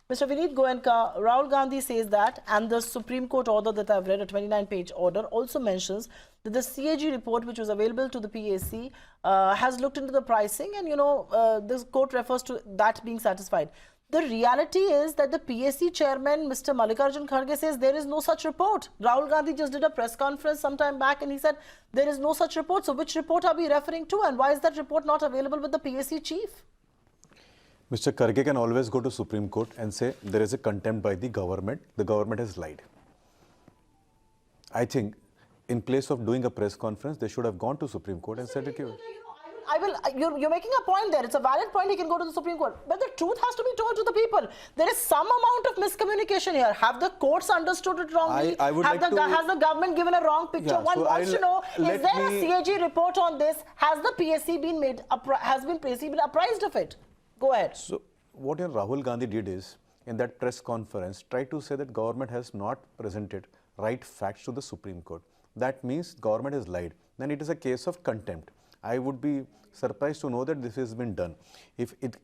Mr. Vinit Goenka, Rahul Gandhi says that, and the Supreme Court order that I've read, a 29-page order, also mentions that the CAG report, which was available to the PAC, has looked into the pricing, and this court refers to that being satisfied. The reality is that the PAC chairman, Mr. Mallikarjun Kharge, says there is no such report. Rahul Gandhi just did a press conference some time back and he said there is no such report. So which report are we referring to, and why is that report not available with the PAC chief? Mr. Kharge can always go to Supreme Court and say there is a contempt by the government has lied. I think in place of doing a press conference, they should have gone to Supreme Court and said, okay. You're making a point there. It's a valid point. He can go to the Supreme Court. But the truth has to be told to the people. There is some amount of miscommunication here. Have the courts understood it wrongly? Has the government given a wrong picture? Yeah, One wants to know, is there a CAG report on this? Has the PAC been made, been apprised of it? Go ahead. So what Rahul Gandhi did is, in that press conference, try to say that government has not presented right facts to the Supreme Court. That means government has lied. Then it is a case of contempt. I would be surprised to know that this has been done,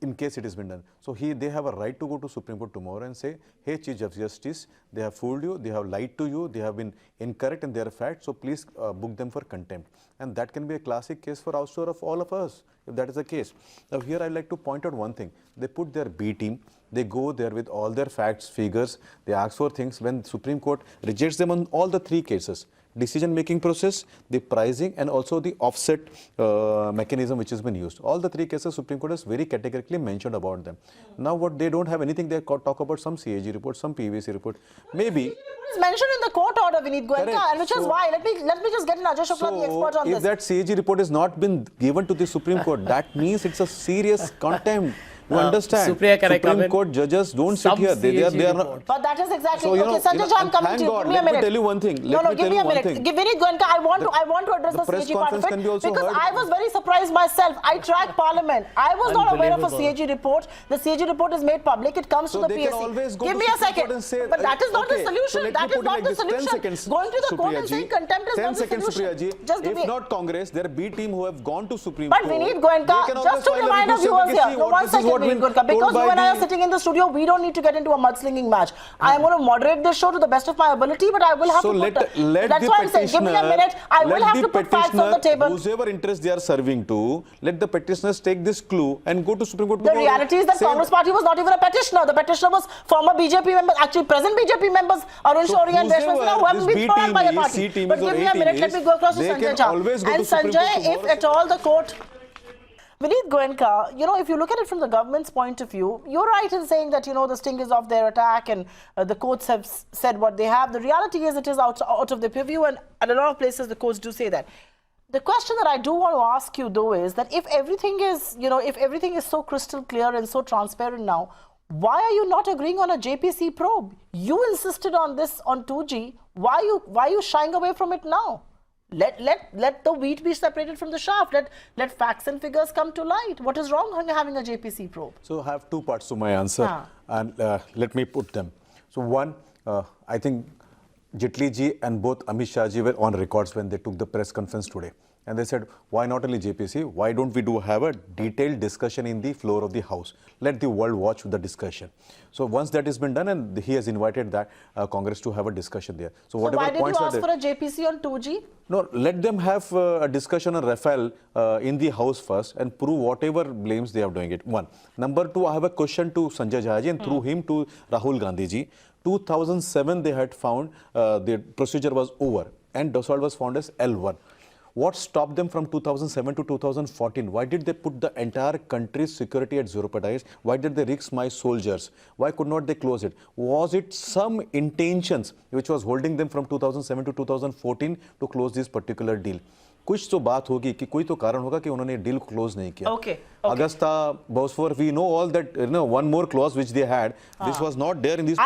in case it has been done. So they have a right to go to Supreme Court tomorrow and say, hey, Chief of Justice, they have fooled you, they have lied to you, they have been incorrect in their facts, so please book them for contempt. And that can be a classic case for ouster of all of us, if that is the case. Now here I'd like to point out one thing. They put their B team, they go there with all their facts, figures, they ask for things. When Supreme Court rejects them on all the three cases, decision-making process, the pricing, and also the offset mechanism which has been used. All the three cases, Supreme Court has very categorically mentioned about them. Now, what they don't have anything, they talk about some CAG report, some PVC report. Maybe it's mentioned in the court order, Vinit Goenka, and which is why. Let me just get in Ajai Shukla, the expert on this. If that CAG report has not been given to the Supreme Court, that means it's a serious contempt. You understand? Supriya, Supreme Court judges don't sit here. They are not. But that is exactly. So, okay, Sanjay, I'm coming to you. Give me a minute. Let me tell you one thing. Give me a minute. Vinit Goenka, I want to address the CAG part of it because I was very surprised myself. I track Parliament. I was not aware of a CAG report. The CAG report is made public. It comes to the PAC. Give me a second. But that is not the solution. That is not the solution. Going to the court and saying contempt is not the solution. Just if not Congress, there are B team who have gone to Supreme Court. But Vinit Goenka, just to remind our viewers here, one second, Vinit Goenka, because you and I are sitting in the studio, we don't need to get into a mudslinging match. I am going to moderate this show to the best of my ability, but I will have to put... That's why I'm saying, give me a minute. I will have to put facts on the table. Whoever interest they are serving to, let the petitioners take this clue and go to Supreme Court. The reality is that Congress party was not even a petitioner. The petitioner was former BJP members, actually present BJP members, Arun Shourie and Reshma, who have been thrown by the party. But give me a minute, let me go across to Sanjay. And Sanjay, if at all the court... Vinit Goenka, if you look at it from the government's point of view, you're right in saying that, the sting is off their attack and the courts have said what they have. The reality is it is out of their purview, and at a lot of places the courts do say that. The question that I do want to ask you, though, is that if everything is, if everything is so crystal clear and so transparent now, why are you not agreeing on a JPC probe? You insisted on this on 2G. Why are you shying away from it now? Let the wheat be separated from the chaff. Let facts and figures come to light. What is wrong with having a JPC probe? So I have two parts to my answer, and let me put them. So one, I think Jaitley ji and both Amit Shah ji were on records when they took the press conference today. And they said, why not only JPC? Why don't we have a detailed discussion in the floor of the House? Let the world watch the discussion. So once that has been done, and he has invited that Congress to have a discussion there. So why did you ask for a JPC on 2G? No, let them have a discussion on Rafale in the House first and prove whatever blames they are doing it. One. Number two, I have a question to Sanjay Ji and through him to Rahul Gandhi ji. 2007 they had found the procedure was over and Dassault was found as L1. What stopped them from 2007 to 2014? Why did they put the entire country's security at jeopardize? Why did they risk my soldiers? Why could not they close it? Was it some intentions which was holding them from 2007 to 2014 to close this particular deal? कुछ तो बात होगी कि कोई तो कारण होगा कि उन्होंने डील क्लोज नहीं किया. Augusta, Bosfor, we know all that. One more clause which they had. This was not there in these.